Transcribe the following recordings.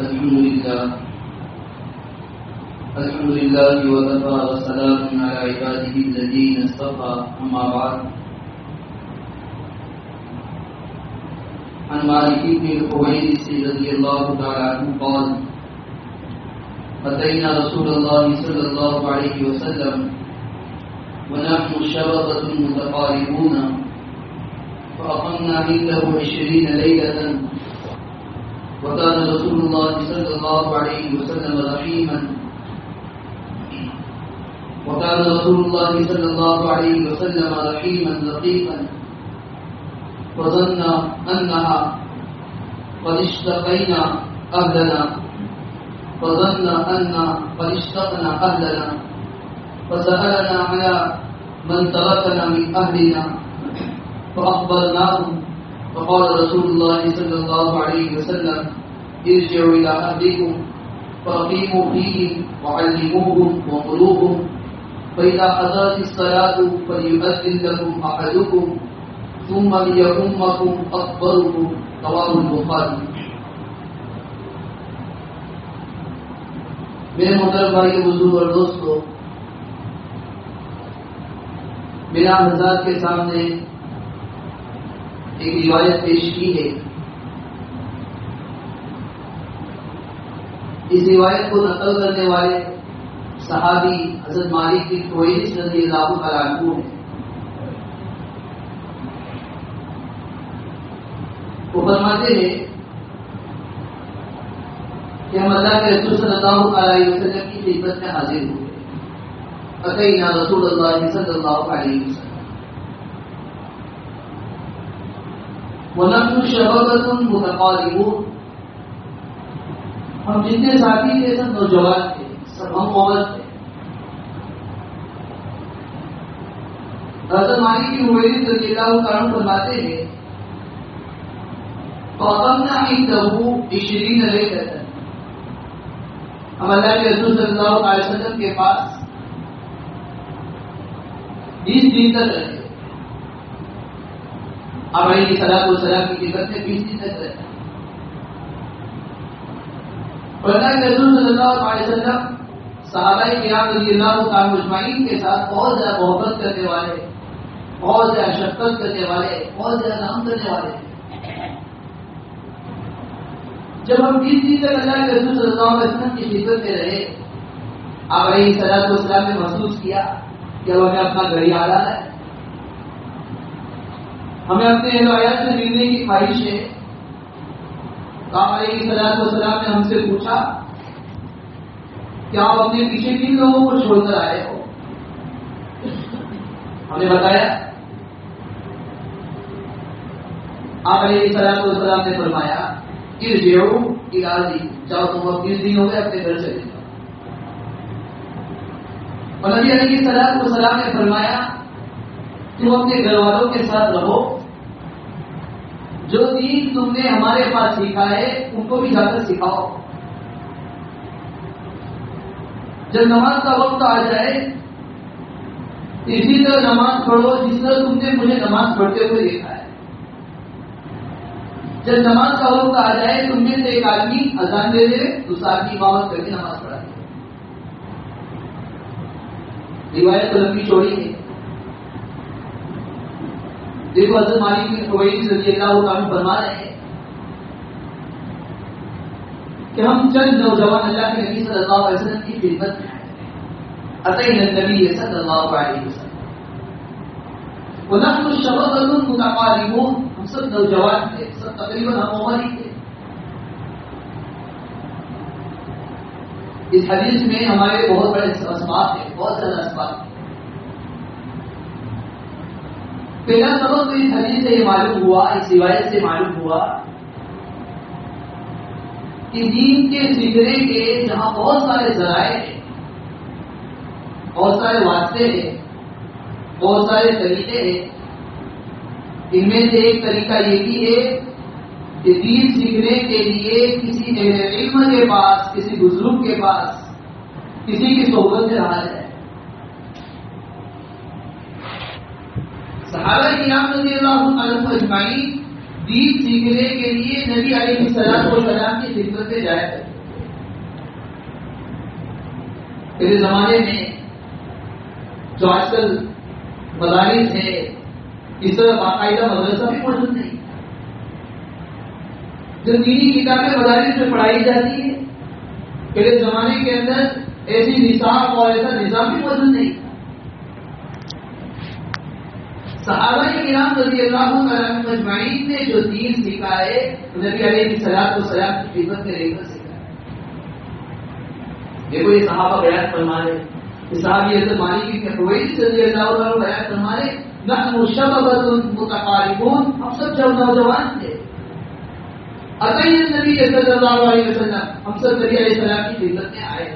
الحمد لله وكفى وسلام على عباده الذين اصطفى أما بعد. عن مالك بن الحويرث رضي الله تعالى عنه قال: أتينا رسول الله صلى الله عليه وسلم ونحن شبابة متقاربون فأقمنا عنده 20 ليلة. وكان رسول الله صلى الله عليه وسلم رحيما رقيقا. فظن أنها قد اشتقنا أهلنا فسألنا على من تركنا من أهلنا فأخبرناهم. فقال رسول الله صلى الله عليه وسلم: ارجعوا إلى أهلكم فأقيموا فيهم وعلموهم ومروهم، فإذا حضرت الصلاة فليؤذن لكم أحدكم ثم ليؤمكم أكبركم. رواه البخاری. میرے محترم بھائی بزرگ اور دوستو، میرا حضرات کے سامنے ایک روایت پیش کی ہے. اس روایت کو نقل کرنے والے صحابی حضرت مالک بن حویرث رضی اللہ تعالیٰ عنہ ہیں. وہ فرماتے ہیں کہ ہم اللہ کے رسول صلی اللہ علیہ وسلم کی خدمت میں حاضر ہوئے. اتینا رسول اللہ صلی اللہ علیہ وسلم ونحن شبابۃ متقاربون. ہم جتنے ساتھی تھے سب نوجوان تھے، سب ہم عمر تھے. حضرت مالک بن حویرث رضی اللہ عنہ فرماتے ہیں: فَأَقَمْنَا عِندَهُ 20 لَيْلَةً. ہم اللہ کے رسول صلی اللہ علیہ وسلم کے پاس 20 دن تک رہے. آپ علیہ الصلوۃ والسلام کی خدمت میں 20 دن تک رہے. اور اللہ کے رسول صلی اللہ علیہ وسلم صحابہ کرام رضی اللہ تعالیٰ اجمعین کے ساتھ بہت زیادہ محبت کرنے والے، بہت زیادہ شفقت کرنے والے، بہت زیادہ نام کرنے والے. جب ہم 20 دن تک اللہ کے رسول صلی اللہ علیہ وسلم کی خدمت میں رہے، آپ علیہ الصلوۃ والسلام نے محسوس کیا کہ اب ہمیں اپنا گھر یاد آ رہا ہے، ہمیں اپنے اہل و عیال سے ملنے کی خواہش ہے. آپ علیہ الصلوۃ والسلام نے ہم سے پوچھا کہ آپ اپنے پیچھے کن لوگوں کو چھوڑ کر آئے ہو؟ ہم نے بتایا. آپ علیہ الصلوۃ والسلام نے فرمایا: ارجعوا الی اہلکم. جاؤ، تم اب 20 دن ہو گئے، اپنے گھر چلے جاؤ. اور نبی علیہ الصلوۃ والسلام نے فرمایا: تم اپنے گھر والوں کے ساتھ رہو، جو دین تم نے ہمارے پاس سیکھا ہے ان کو بھی جا کر سکھاؤ. جب نماز کا وقت آ جائے اسی طرح نماز پڑھو جس طرح تم نے مجھے نماز پڑھتے ہوئے دیکھا ہے. جب نماز کا وقت آ جائے تم میں سے ایک آدمی اذان دے دے، دوسرا آدمی امامت کر کے نماز پڑھا دے. روایت تو لمبی چوڑی ہے. دیکھو حضرت مالک بن حویرث رضی اللہ عنہ فرما رہے ہیں کہ ہم چند نوجوان اللہ کے نبی صلی اللہ علیہ وسلم کی خدمت میں آئے. اتینا النبی صلی اللہ علیہ وسلم ونحن شبابۃ متقاربون. ہم سب نوجوان تھے، سب تقریباً ہم عمر ہی تھے. اس حدیث میں ہمارے بہت بڑے اسباب ہیں، بہت زیادہ اسباب ہیں. پہلا سبق تو اس حدیث سے یہ معلوم ہوا، اس روایت سے معلوم ہوا کہ دین کے سیکھنے کے جہاں بہت سارے ذرائع ہیں، بہت سارے واسطے ہیں، بہت سارے طریقے ہیں، ان میں سے ایک طریقہ یہ بھی ہے کہ دین سیکھنے کے لیے کسی اہل علم کے پاس، کسی بزرگ کے پاس، کسی کی صحبت میں رہا جائے. صحابہ کرام رضی اللہ عنہم اجمعین دین سیکھنے کے لیے نبی علیہ السلام کی خدمت میں جایا کرتے. پہلے زمانے میں جو آج کل مدارس ہے اس طرح باقاعدہ مدرسہ بھی موجود نہیں. جو دینی کتابیں مدارس میں پڑھائی جاتی ہے پہلے زمانے کے اندر ایسی نصاب اور ایسا نظام بھی موجود نہیں. صحابہ کرام رضی اللہ عنہم اجمعین نے جو دین سیکھا ہے نبی علیہ الصلوۃ والسلام کی خدمت میں رہ کر سیکھا ہے. دیکھو یہ صحابہ بیان فرما رہے ہیں. صحابی حضرت مالک بن حویرث رضی اللہ عنہ بیان فرما رہے نحن شبابۃ متقاربون، ہم سب جب نوجوان تھے. اتینا النبی صلی اللہ علیہ وسلم، ہم سب نبی علیہ السلام کی خدمت میں آئے.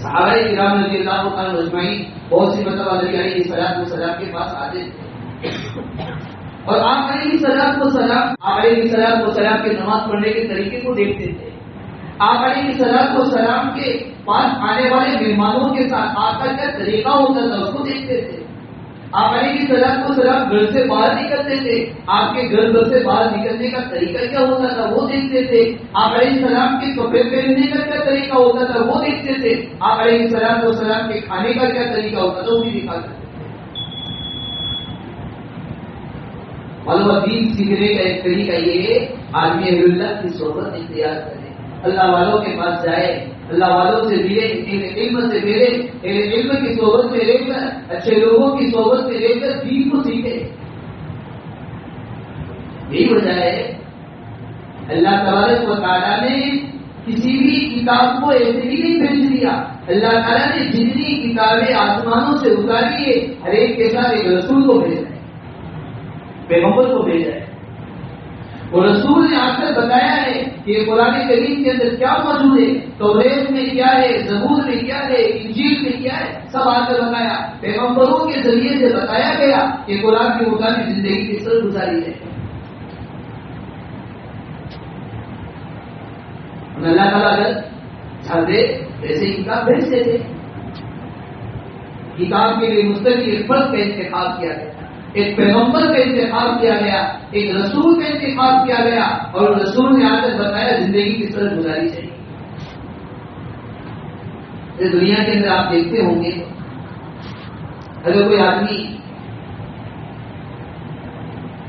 صحابہ کرام رضی اللہ عنہ اجمعین بہت سی مرتبہ نبی علیہ السلام کے پاس آتے تھے اور آپ علیہ السلام کے نماز پڑھنے کے طریقے کو دیکھتے تھے. آپ علیہ السلام کے پاس آنے والے مہمانوں کے ساتھ آپ کا کیا طریقہ ہوتا تھا اس کو دیکھتے تھے. آپ علیہ السلام گھر سے باہر نکلتے تھے، آپ کے گھر سے باہر نکلنے کا طریقہ کیا ہوتا تھا وہ دیکھتے تھے. آپ علیہ السلام کے کپڑے پہننے کا کیا طریقہ ہوتا تھا وہ دیکھتے تھے. آپ علیہ السلام کے کھانے کا کیا طریقہ ہوتا تھا وہ بھی دکھاتے تھے. معلوم دین سیکھنے کا ایک طریقہ یہ ہے آدمی اللہ کی صحبت اختیار کرے، اللہ والوں کے پاس جائے، اللہ والوں سے ملے، علم سے ملے، علم کی صحبت میں رہ کر، اچھے لوگوں کی صحبت میں رہ کر دین کو سیکھے. یہی وجہ ہے اللہ تبارک و تعالیٰ نے کسی بھی کتاب کو ایسے ہی نہیں بھیج دیا. اللہ تعالیٰ نے جتنی کتابیں آسمانوں سے اتاری ہے ہر ایک کے ساتھ ایک رسول کو بھیجا ہے، پیغمبر کو بھیجا ہے. اور رسول نے آ کر بتایا ہے کہ قرآن کریم کے اندر کیا موجود ہے، توریت میں کیا ہے، زبور میں کیا ہے، انجیل میں کیا ہے، سب آ کر بتایا. پیغمبروں کے ذریعے سے بتایا گیا کہ قرآن کے مطابق زندگی کس طرح گزاری ہے. اللہ تعالیٰ اگر چاہتے ویسے ہی کتاب بھیجتے تھے. کتاب کے لیے مستقل ایک فرد کا انتخاب کیا گیا، ایک پیغمبر کا انتخاب کیا گیا، ایک رسول کا انتخاب کیا گیا اور رسول نے آ کر بتایا زندگی کس طرح گزاری چاہیے. اس دنیا کے اندر آپ دیکھتے ہوں گے اگر کوئی آدمی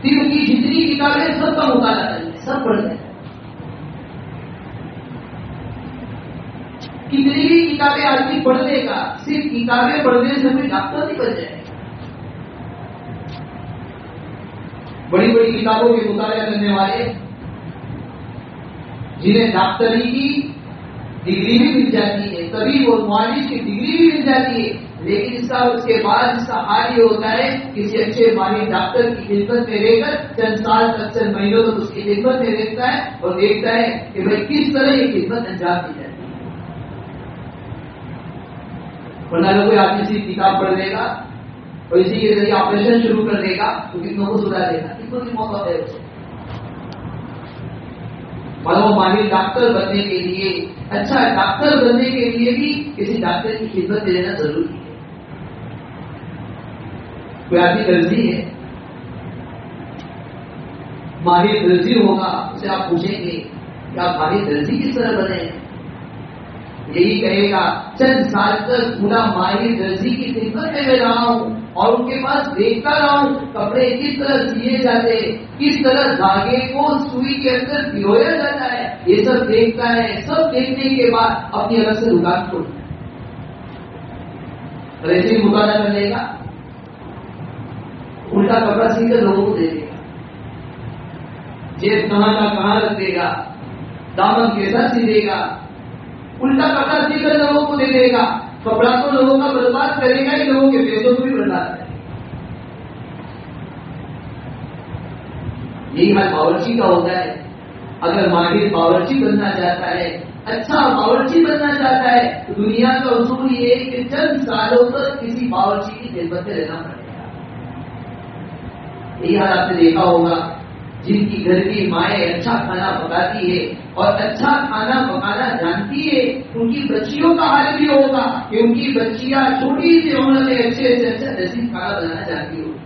صرف کی جتنی کتابیں سب کا مطالعہ کرتے ہیں، سب پڑھتے ہیں، کتنی بھی کتابیں آدمی پڑھ لے گا، صرف کتابیں پڑھنے سے کوئی ڈاکٹر نہیں بن جائے. بڑی بڑی کتابوں کے مطالعہ کرنے والے جنہیں ڈاکٹری کی ڈگری بھی مل جاتی ہے، طبیب اور معالج کی ڈگری بھی مل جاتی ہے، لیکن اس کے بعد اس کا حال یہ ہوتا ہے کسی اچھے ماہر ڈاکٹر کی خدمت میں رہ کر چند سال تک، چند مہینوں تک اس کی خدمت میں رہتا ہے اور دیکھتا ہے کہ بھائی کس طرح یہ خدمت انجام دی جاتی ہے. ورنہ اگر کوئی آدمی صرف کتاب پڑھ لے گا اور اسی کے ذریعے آپریشن شروع کر دے گا تو کتنوں کو سلا دے گا، کتنوں کی موت ہے اسے. معلوم ماہر ڈاکٹر بننے کے لیے، اچھا ڈاکٹر بننے کے لیے بھی کسی ڈاکٹر کی خدمت میں لینا ضروری ہے. کوئی آدمی درزی ہے، ماہر درزی ہوگا، اسے آپ پوچھیں گے کہ آپ ماہر درزی کس طرح بنے، یہی کہے گا چند سال تک پورا ماہر درزی کی خدمت میں رہا ہوں اور ان کے پاس دیکھتا رہا ہوں کپڑے کس طرح سیے جاتے ہیں، کس طرح دھاگے کو سوئی کے اندر پرویا جاتا ہے، یہ سب دیکھتا ہے. سب دیکھنے کے بعد اپنی الگ سے دکان کھولتا ہے اور ایسے ہی مطالعہ کر لے گا، الٹا کپڑا سی کر لوگوں کو دے دے گا، جیب کہاں کا کہاں رکھ دے گا، دامن کیسا سی دے گا، الٹا کپڑا سی کر لوگوں کو دے دے گا. کپڑا تو لوگوں کا برباد کرے گا ہی، لوگوں کے پیسوں کو بھی برباد کرے گا. یہی حال باورچی کا ہوتا ہے. اگر ماہر باورچی بننا چاہتا ہے، اچھا باورچی بننا چاہتا ہے تو دنیا کا اصول یہ ہے کہ چند سالوں تک کسی باورچی کی خدمت میں رہنا پڑے گا. یہی حال آپ نے دیکھا ہوگا جن کی گھر کی مائیں اچھا کھانا پکاتی ہے اور اچھا کھانا پکانا جانتی ہے، ان کی بچیوں کا حال بھی ہوگا کہ ان کی بچیاں چھوٹی سی عمر میں اچھے سے اچھا لذیذ کھانا بنانا جانتی ہوگی.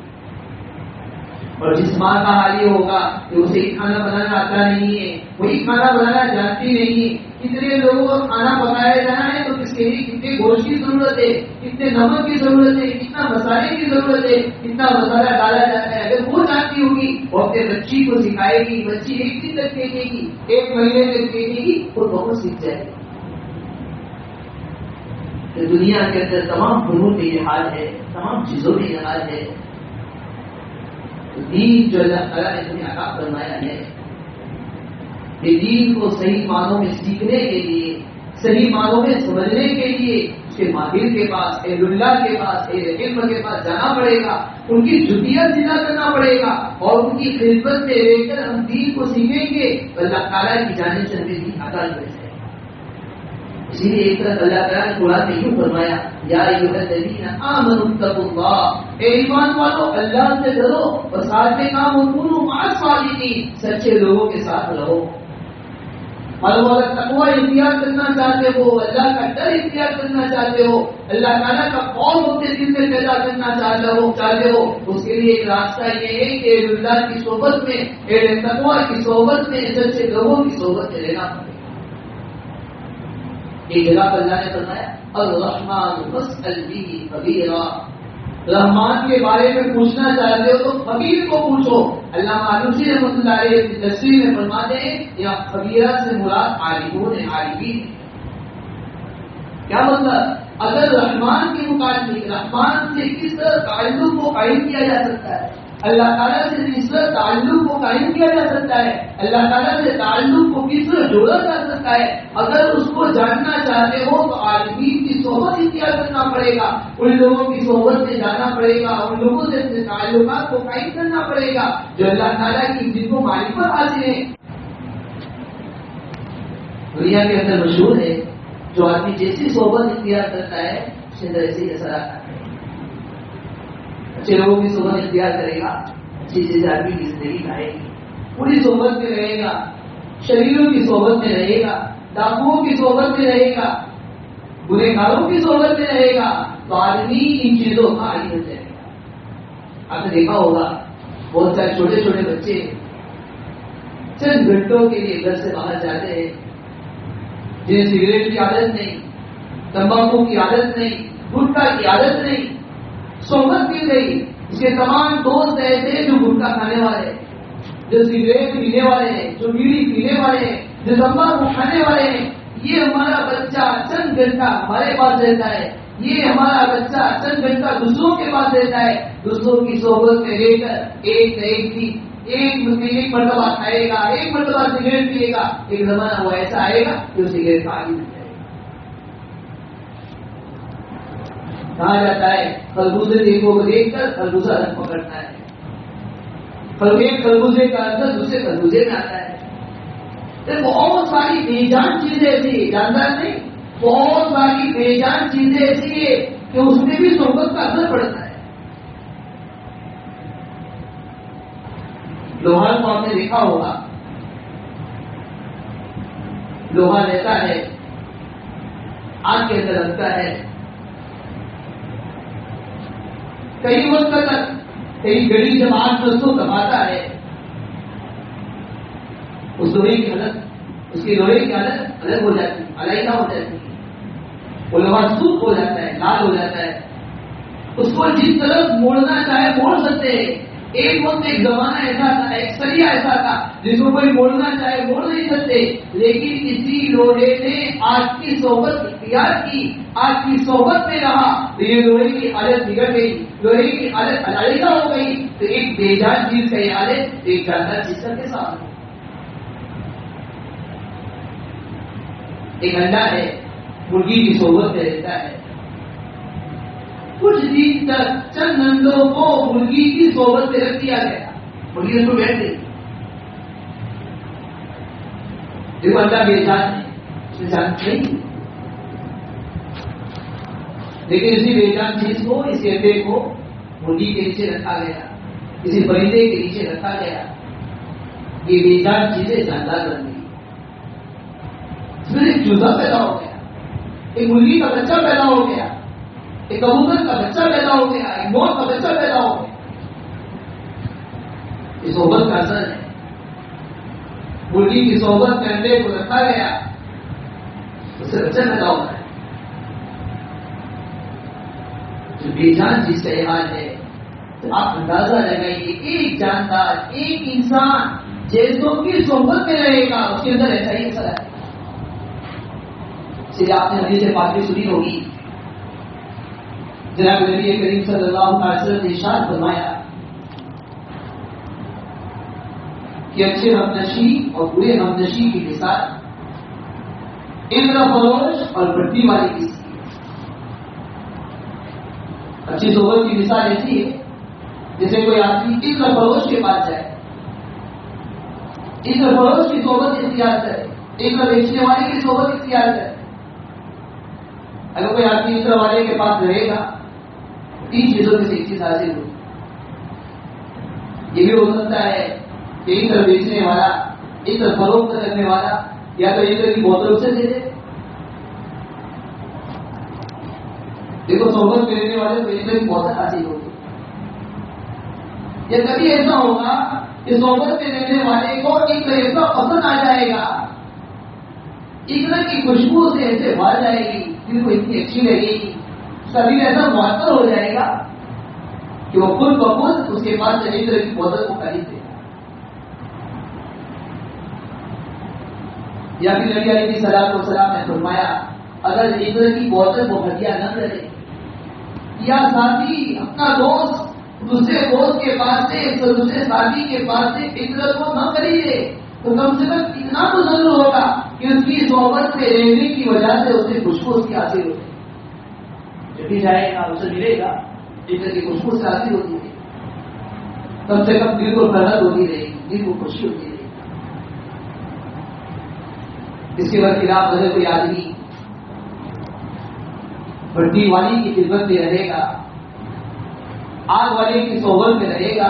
اور جس ماں کا حال یہ ہوگا کہ اسے کھانا بنانا آتا نہیں ہے، وہی کھانا بنانا جانتی نہیں ہے، کتنے لوگوں کو کھانا پکایا جانا ہے تو اس کے لیے کتنے گوشت کی ضرورت ہے، کتنے نمک کی ضرورت ہے، کتنا مسالے کی ضرورت ہے، کتنا مسالہ ڈالا جاتا ہے، اگر وہ جانتی ہوگی وہ اپنے بچی کو سکھائے گی، بچی ایک دن تک دیکھے گی، ایک مہینے تک دیکھے گی، وہ بہت سیکھ جائے گی۔ دنیا کے اندر تمام فنون میں یہ حال ہے، تمام چیزوں میں یہ حال ہے۔ دین جو اللہ تعالیٰ نے تمہیں عطا فرمایا ہے، یہ دین کو صحیح معنوں میں سیکھنے کے لیے، صحیح معنوں میں سمجھنے کے لیے اس کے ماہر کے پاس، اہل اللہ کے پاس، اہل علم کے پاس جانا پڑے گا، ان کی جتیاں سیدھا کرنا پڑے گا، اور ان کی خدمت میں رہ کر ہم دین کو سیکھیں گے تو اللہ تعالیٰ کی جانب سے ہمیں دین عطا کر جائے۔ اسی لیے ایک طرف اللہ تعالیٰ نے قرآن میں یوں فرمایا، یا ایھا الذین آمنوا اتقوا اللہ، اے ایمان والو اللہ سے ڈرو اور ساتھ میں کام کونوا مع الصادقین، سچے لوگوں کے ساتھ رہو۔ معلوم ہوگا تقوی اختیار کرنا چاہتے ہو، اللہ کا ڈر اختیار کرنا چاہتے ہو، اللہ تعالیٰ کا خوف اپنے دل میں پیدا کرنا چاہتے ہو، اس کے لیے ایک راستہ یہ ہے کہ اللہ کی صحبت میں، تقوی کی صحبت میں، سچے لوگوں کی صحبت میں رہنا پڑے۔ ایک جگہ پر اللہ نے فرمایا الرحمن فاسأل به خبیرا، رحمان کے بارے میں پوچھنا چاہتے ہو تو خبیر کو پوچھو۔ اللہ معلوسی رحمۃ اللہ علیہ کی تفسیر میں فرماتے ہیں یا خبیرہ سے مراد عالمون ہیں، عالمین ہیں۔ کیا مطلب؟ اگر رحمان کے متعلق رحمان سے کس طرح تعلق کو قائم کیا جا سکتا ہے، اللہ تعالیٰ سے کس طرح تعلق کو قائم کیا جا سکتا ہے، اللہ تعالیٰ سے تعلق کو کس طرح جوڑا جا سکتا ہے، اگر اس کو جاننا چاہتے ہو تو عالمین کی صحبت اختیار کرنا پڑے گا، ان لوگوں کی صحبت میں جانا پڑے گا، ان لوگوں سے اپنے تعلقات کو قائم کرنا پڑے گا جو اللہ تعالیٰ کی جن کو معرفت حاصل ہے۔ دنیا کے اندر مشہور ہے جو آدمی جیسی صحبت اختیار کرتا ہے اس کے اندر ایسے اثر آتا ہے۔ اچھے لوگوں کی صحبت اختیار کرے گا، اچھی چیزیں آدمی کی زندگی لائے گی، پوری صحبت میں رہے گا، شریروں کی صحبت میں رہے گا، ڈاکوؤں کی صحبت میں رہے گا، گنہگاروں کی صحبت میں رہے گا تو آدمی ان چیزوں کا عادی ہو جائے گا۔ آپ نے دیکھا ہوگا بہت سارے چھوٹے چھوٹے بچے چند گھنٹوں کے لیے گھر سے باہر جاتے ہیں، جنہیں سگریٹ کی عادت نہیں، تمباکو کی عادت نہیں، گٹکا کی عادت نہیں، صحبت مل گئی، اس کے تمام دوست ایسے جو گٹکا کھانے والے ہیں، جو سگریٹ پینے والے ہیں، جو بیڑی پینے والے ہیں، جو تمباکو کھانے والے ہیں۔ یہ ہمارا بچہ چند گھنٹہ ہمارے پاس رہتا ہے، یہ ہمارا بچہ چند گھنٹہ دوسروں کے پاس رہتا ہے، دوسروں کی صحبت میں رہ کر ایک مرتبہ کھائے گا، ایک مرتبہ سگریٹ پیے گا، ایک زمانہ وہ ایسا آئے گا جو سگریٹ کا عادی بن جائے گا۔ کہا جاتا ہے خربوزے کو دیکھ کر خربوزہ رنگ پکڑتا ہے، ایک خربوزے کا اندر دوسرے خربوزے میں آتا ہے۔ بہت ساری بے جان چیزیں ایسی ہے، جاندار نہیں، بہت ساری بے جان چیزیں ایسی ہے کہ اس میں بھی صحبت کا اثر پڑتا ہے۔ لوہار کو آپ نے دیکھا ہوگا، لوہا لیتا ہے، آگ کے اندر رکھتا ہے، کئی وقت تک کئی گڑی جب آگ میں اس کو دباتا ہے، اس لوہے کی حالت، اس کی لوہے کی حالت الگ ہو جاتی ہے، علیحدہ ہو جاتی ہے، وہ لوہا سوکھ ہو جاتا ہے، لال ہو جاتا ہے، اس کو جس طرف موڑنا چاہے موڑ سکتے ہیں۔ ایک وقت ایک زمانہ ایسا تھا، ایک سریا ایسا تھا جس کو کوئی موڑنا چاہے موڑ نہیں سکتے، لیکن اسی لوہے نے آج کی صحبت اختیار کی، آج کی صحبت میں رہا تو یہ لوہے کی حالت بگڑ گئی، لوہے کی حالت علیحدہ ہو گئی، تو ایک بے جان چیز کا یہ حالت ایک جاندار چیز کا کیسا حال ہے؟ ایک انڈا ہے، مرغی کی صحبت میں رہتا ہے، کچھ دن تک چند انڈوں کو مرغی کی صحبت میں رکھ دیا گیا، مرغی اس کو بیٹھ گئی، دیکھو انڈا بے جان ہے، اس میں جان نہیں، لیکن اسی بے جان چیز کو، اس انڈے کو مرغی کے نیچے رکھا گیا، کسی پرندے کے نیچے رکھا گیا، یہ بے جان چیزیں جاندار بن گئی۔ اس میں ایک چوزا پیدا ہو گیا، ایک مرغی کا بچہ پیدا ہو گیا، ایک کبوتر کا بچہ پیدا ہو گیا، ایک مور کا بچہ پیدا ہو گیا۔ یہ صحبت کا اثر ہے. الٹی کی صحبت کرنے کو رکھا گیا اس سے بچہ پیدا ہوتا ہے. جو بے جان جس کا یہ حال ہے تو آپ اندازہ لگائیے ایک جاندار ایک انسان جیسوں کی صحبت میں رہے گا اس کے اندر ایسا ہی اثر ہے. اس لیے آپ نے حدیث پاک سنی ہوگی جناب نبی کریم صلی اللہ علیہ وسلم نے ارشاد فرمایا کہ اچھے ہمنشی اور برے ہمنشی کی مثال عبرت فروش اور بھٹی والی کی. اچھی صحبت کی مثال ایسی ہے جیسے کوئی آدمی عبرت فروش کے پاس جائے, عبرت فروش کی صحبت اختیار کرے, عبرت بیچنے والے کی صحبت اختیار کرے. اگر کوئی آدمی عبرت والے کے پاس رہے گا تین چیزوں میں سے ایک چیز حاصل ہوگی. یہ بھی ہو سکتا ہے کہ عبرت بیچنے والا عبرت فروخت کرنے والا یا تو عبرت کی بوتل سے دے دے. دیکھو صحبت میں رہنے والے کو عبرت کی بوتل حاصل ہوگی. یا کبھی ایسا ہوگا کہ صحبت میں رہنے والے کو ایک ایسا پسند آ جائے گا, عبرت کی خوشبو سے ایسے بھر جائے گی, دل کو اتنی اچھی لگے گی, کبھی ایسا معطر ہو جائے گا کہ وہ خود بخود اس کے پاس عبرت کی بوتل کو خرید دے گا. یا پھر نبی علیہ الصلوۃ والسلام نے فرمایا اگر عبرت کی بوتل کو ہدیہ نہ کرے یا ساتھی اپنا دوست دوسرے دوست کے پاس سے دوسرے ساتھی کے پاس سے عبرت کو نہ خریدے تو کم سے کم اتنا تو ضرور ہوگا کہ اس کی صحبت میں رہنے کی وجہ سے اسے خوشبو اس کی حاصل ہوتی ہے. جب بھی جائے گا اسے ملے گا عبرت کی خوشبو سے حاصل ہوتی ہے, کم سے کم دل کو فرحت ہوتی رہے گی, دل کو خوشی ہوتی رہے گی. اس کے برخلاف اگر کوئی آدمی بھٹی والی کی خدمت میں رہے گا, آگ والے کی صحبت میں رہے گا,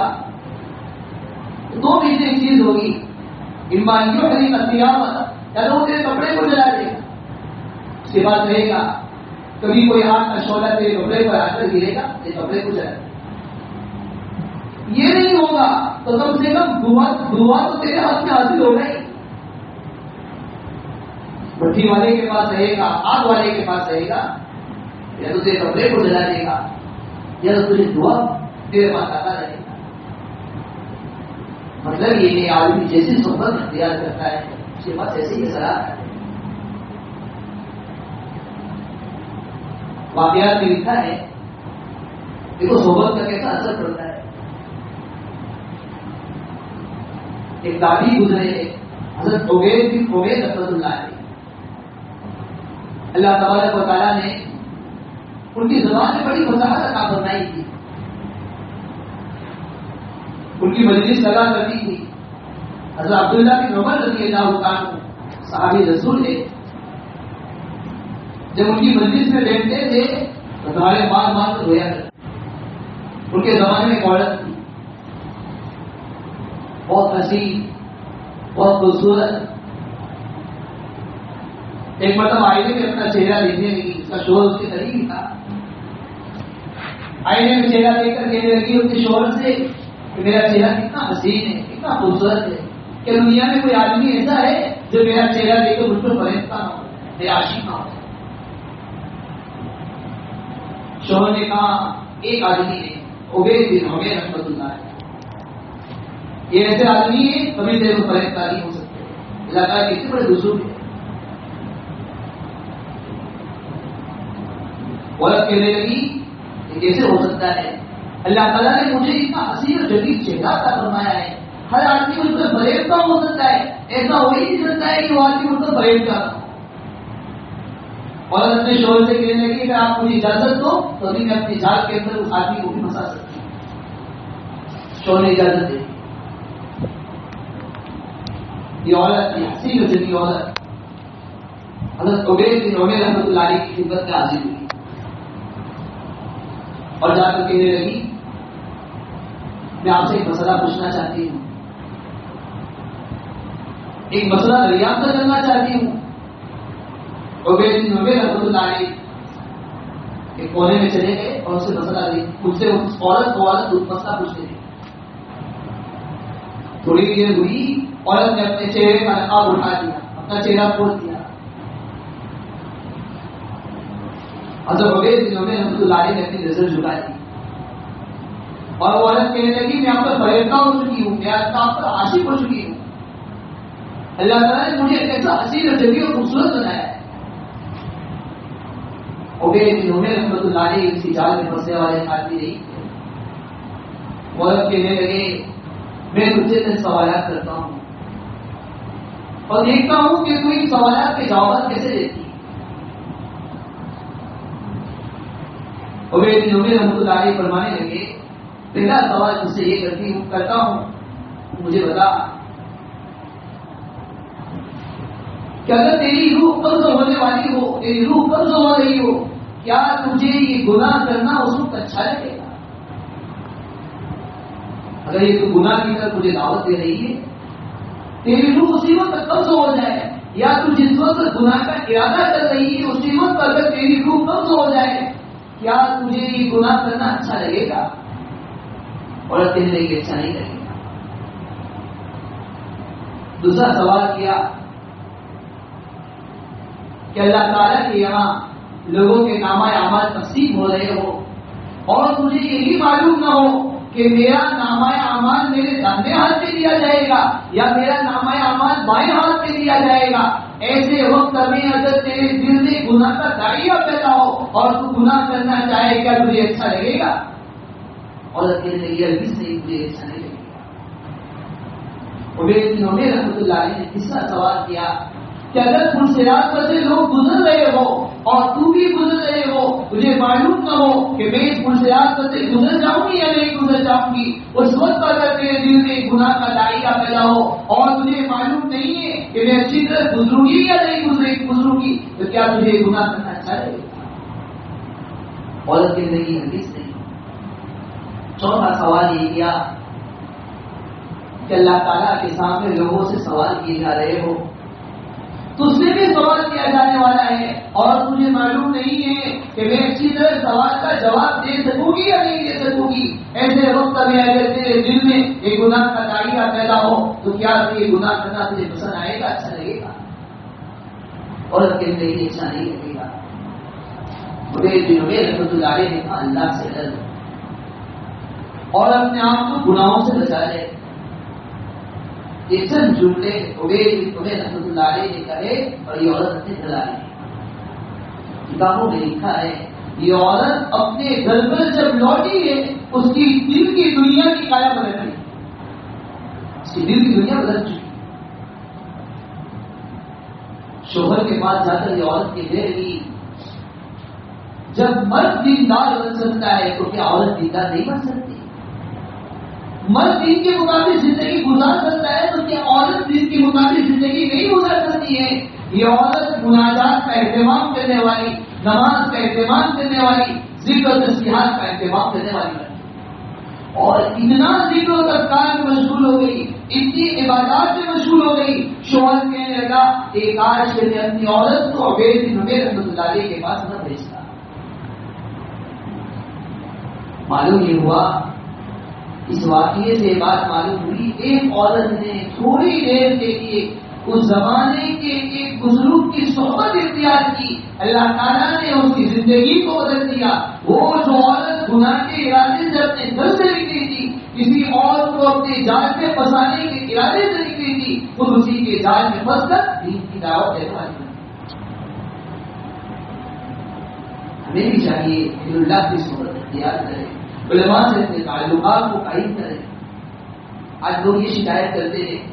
دو میں سے ایک چیز ہوگی, ایمانیوں خرید قیامت یا تو وہ تیرے کپڑے کو جلا دے گا. اس کے بعد رہے گا کبھی کوئی آگ کا شعلہ تیرے کپڑے پر آ کر گرے گا, تیرے کپڑے کو جلا دے گا. یہ نہیں ہوگا تو کم سے کم دعا تو تیرے ہاتھ میں حاصل ہوگا ہی. بھٹی والے کے پاس رہے گا, آگ والے کے پاس رہے گا, یا تو تیرے کپڑے کو جلا دے گا یا تو تجھے دعا تیرے پاس آتا رہے گا. مطلب یہ کہ آدمی جیسی صحبت اختیار کرتا ہے اس کے پاس ایسے ہی اثرات ہے. واقعات میں لکھا ہے دیکھو صحبت کا کیسا اثر پڑتا ہے. ایک دادی گزرے حضرت عبید بن عبید رحمۃ اللہ علیہ, اللہ تبارک و تعالیٰ نے ان کی زبان میں بڑی فصاحت عطا فرمائی تھی. ان کی مجلس لگا کرتی تھی. حضرت عبداللہ بن عمر رضی اللہ عنہ صحابی رسول تھے, جب ان کی مجلس میں بیٹھتے تھے تو تمہارے مار مار کر رویا کرتے. ان کے زمانے میں ایک عورت تھی بہت حسین بہت خوبصورت. ایک مرتبہ آئینے میں اپنا چہرہ دیکھنے لگی, اس کا شوہر اس کے قریب ہی تھا. آئینے میں چہرہ دیکھ کر کہنے لگی اس کے شوہر سے کہ میرا چہرہ کتنا حسین ہے, کتنا خوبصورت ہے, کہ دنیا میں کوئی آدمی ایسا ہے جو میرا چہرہ دیکھ کر مجھ پر فریفتہ نہ ہو, میرا عاشق نہ ہو. شوہر نے کہا ایک آدمی ہے عبید بن عبید رحمۃ اللہ علیہ, یہ ایسے آدمی ہے کبھی تیرے کو فریفتہ نہیں ہو سکتے. اللہ تعالیٰ کتنے بڑے رسول ہے. عورت کہنے لگی یہ کیسے ہو سکتا ہے, اللہ تعالیٰ نے مجھے اتنا حسین اور جدید چہرہ عطا فرمایا ہے, ہر آدمی مجھ پر فریفتہ ہو سکتا ہے, ایسا ہو ہی نہیں سکتا ہے کہ وہ آدمی مجھ پر فریفتہ نہ ہو. اور اپنے شوہر سے کہنے لگی اگر آپ مجھے اجازت دو تو ابھی میں اپنی جال کے اندر اس آدمی کو بھی پھنسا سکتی ہوں. شوہر نے اجازت دے. یہ عورت یہ حسین اور جدید عورت حضرت عبید بن عبید رحمۃ اللہ علیہ کی خدمت میں حاضر ہوئی اور جا کر کہنے لگی میں آپ سے ایک مسئلہ پوچھنا چاہتی ہوں, ایک مسئلہ دریافت کرنا چاہتی ہوں. عبید بن عبید رحمۃ اللہ علیہ ایک کونے میں چلے گئے اور اس سے مسئلہ مجھ سے اس عورت کو مسئلہ پوچھنے لگی. تھوڑی دیر ہوئی، عورت نے اپنے چہرے کا نقاب اٹھا دیا، اپنا چہرہ کھول دیا. حضرت عبید بن عمیر رحمۃ اللہ علیہ نے اپنی نظر جھکا دی اور وہ عورت کہنے لگی میں آپ پر فریفتہ ہو چکی ہوں، میں آپ پر عاشق ہو چکی ہوں. اللہ تعالیٰ نے مجھے کیسا حسین اور جمیل اور خوبصورت بنایا ہے. عبید بن عمیر رحمۃ اللہ علیہ اسی جال میں پھنسنے والے آدمی نہیں تھے. وہ عورت کہنے لگے میں تجھ سے سوالات کرتا ہوں اور دیکھتا ہوں کہ تو ان سوالات کے جوابات کیسے دیتی. عبید بن عمیر رحمۃ اللہ علیہ فرمانے لگے پہلا سوال تجھ سے یہ کرتا ہوں مجھے بتا کہ اگر تیری روح قبض ہونے والی ہو، تیری روح قبض ہو رہی ہو، کیا تجھے یہ گناہ کرنا اس وقت اچھا لگے گا؟ اگر یہ تو گناہ کی طرف مجھے دعوت دے رہی ہے، تیری روح اسی وقت قبض ہو جائے یا تو جس وقت گناہ کا ارادہ کر رہی ہے اسی وقت اگر تیری روح قبض ہو جائے، کیا تجھے یہ گناہ کرنا اچھا لگے گا؟ اور کہنے لگے اچھا نہیں لگے گا. دوسرا سوال کیا کہ اللہ تعالیٰ کے یہاں لوگوں کے نامہ اعمال تقسیم ہو رہے ہو اور مجھے یہی معلوم نہ ہو کہ میرا نامہ اعمال میرے داہنے ہاتھ میں دیا جائے گا یا میرا نامہ اعمال بائیں ہاتھ میں دیا جائے گا. ایسے وقت میں اگر تیرے دل میں گناہ کا داعیہ پیدا ہو اور تو گناہ کرنا چاہے کیا تجھے اچھا لگے گا؟ اور کہنے لگی ہرگز نہیں، مجھے اچھا نہیں لگے گا. عبید بن عمیر رحمۃ اللہ علیہ نے تیسرا سوال کیا کہ اگر پل صراط پر سے لوگ گزر رہے ہو اور تو بھی گزر رہے ہو، تجھے معلوم نہ ہو کہ میں اس پل صراط پر سے گزر جاؤں گی یا نہیں گزر جاؤں گی، اس وقت اگر تیرے دل میں گناہ کا داعیہ پیدا ہو اور تجھے معلوم نہیں ہے کہ میں اچھی طرح گزروں گی یا نہیں گزروں گی، تو کیا تجھے گناہ کرنا اچھا لگے گا؟ عورت کی زندگی ہرگز نہیں. چوتھا سوال یہ کیا کہ اللہ تعالیٰ کے سامنے لوگوں سے سوال کیے جا رہے ہو، تجھ سے بھی سوال کیا جانے والا ہے اور تجھے معلوم نہیں ہے کہ میں اچھی طرح سوال کا جواب دے سکوں گی یا نہیں دے سکوں گی. ایسے وقت میں اگر تیرے دل میں ایک گناہ کا داعیہ پیدا ہو تو کیا یہ گناہ کرنا تجھے پسند آئے گا، اچھا لگے گا؟ اور کہنے لگے اچھا نہیں لگے گا. عبید بن عمیر رحمۃ اللہ علیہ نے کہا اللہ سے ڈر اور اپنے آپ کو گناہوں سے بچا لے. یہ چند جملے عبید بن عمیر رحمۃ اللہ علیہ نے کہے اور یہ عورت نے چلا لی. کتابوں میں لکھا ہے یہ عورت اپنے گھر پر جب لوٹی ہے اس کی دل کی دنیا کی کایا بدل گئی، اس کی دل کی دنیا بدل چکی. شوہر کے پاس جا کر یہ عورت کہنے لگی جب مرد دیندار بن سکتا ہے تو کیا عورت دیندار نہیں بن سکتی؟ مرد دین کے مطابق زندگی گزار سکتا ہے تو کیا عورت دین کے مطابق زندگی نہیں گزار سکتی ہے؟ یہ عورت مناجات کا اہتمام کرنے والی، نماز کا اہتمام کرنے والی، ذکر و تسبیحات کا اہتمام کرنے والی بنی اور اتنا ذکر و تذکار میں مشغول ہو گئی، اتنی عبادات میں مشغول ہو گئی. شوہر کہنے لگا ایک آج کے لیے اپنی عورت کو عبید بن عمیر رحمۃ اللہ علیہ کے پاس نہ بھیجتا. معلوم یہ ہوا، اس واقعے سے بات معلوم ہوئی ایک عورت نے تھوڑی دیر کے لیے اس زمانے کے ایک بزرگ کی صحبت اختیار کی، اللہ تعالیٰ نے اس کی زندگی کو بدل دیا. وہ جو عورت گناہ کے ارادے سے اپنے گھر سے نکلی تھی، کسی اور کو اپنے جال میں پھنسانے کے ارادے سے نکلی تھی، خود اسی کے جال میں پھنس کر دین کی دعوت دینے والی. ہمیں بھی چاہیے کہ اللہ کی صحبت اختیار کرے، علماء سے اپنے تعلقات کو قائم کریں. آج لوگ یہ شکایت کرتے ہیں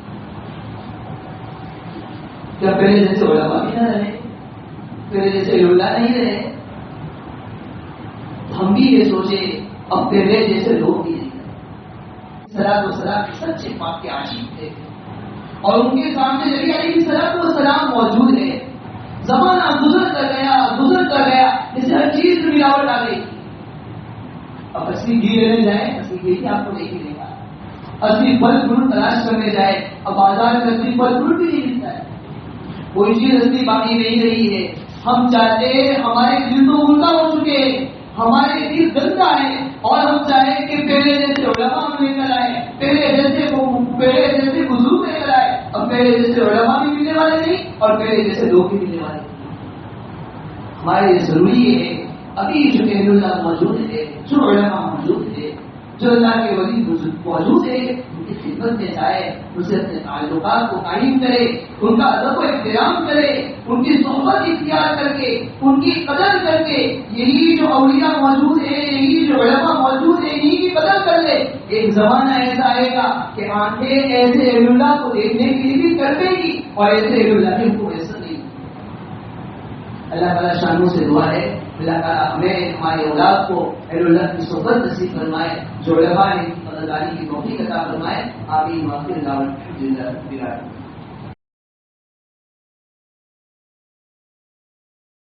کہ پہلے جیسے علماء بھی نہ رہے، پہلے جیسے اللہ نہیں رہے. ہم بھی یہ سوچے اب پہلے جیسے لوگ بھی نہیں رہے. صلاۃ و سلام سچے پاک کے عاشق تھے اور ان کے سامنے نبی علیہ صلاۃ و سلام موجود ہے. زمانہ گزرتا گیا جیسے ہر چیز میں ملاوٹ آ گئی. اب اصلی گھی لینے جائیں اصلی گھی آپ کو نہیں ملے گا. اصلی پھل فروٹ تلاش کرنے جائے اب بازار میں اصلی پھل فروٹ بھی نہیں ملتا ہے. کوئی چیز اصلی باقی نہیں رہی ہے. ہم چاہتے ہیں، ہمارے دل تو الٹا ہو چکے ہیں، ہمارے دل گندا ہے، اور ہم چاہیں کہ پہلے جیسے علماء ہم لے کر آئے، پہلے جیسے بزرگ لے کر آئے، اب پہلے جیسے علماء بھی ملنے والے نہیں اور پہلے جیسے لوگ بھی ملنے والے نہیں. ہمارے لیے ضروری ہے ابھی جو اہل اللہ موجود ہے، جو علماء موجود ہے، جو اللہ کے ولی موجود ہے، ان کی خدمت میں جائے، ان سے اپنے تعلقات کو قائم کرے، ان کا ادب و احترام کرے، ان کی صحبت اختیار کر کے، ان کی قدر کر کے. یہی جو اولیاء موجود ہیں، یہی جو علماء موجود ہیں، انہی کی قدر کر لے. ایک زمانہ ایسا آئے گا کہ آنکھیں ایسے اہل اللہ کو دیکھنے کے لیے بھی کر دے گی اور ایسے اہل اللہ کی ان کو ایسا نہیں. اللہ تعالیٰ شانوں سے دعا ہے اللہ تعالیٰ ہمیں ہمارے اولاد کو اہل اللہ کی صحبت نصیب فرمائے، جو علماء ہیں قدردانی کی توفیق عطا فرمائے. آمین. واخر دعوانا الحمدللہ رب العالمین.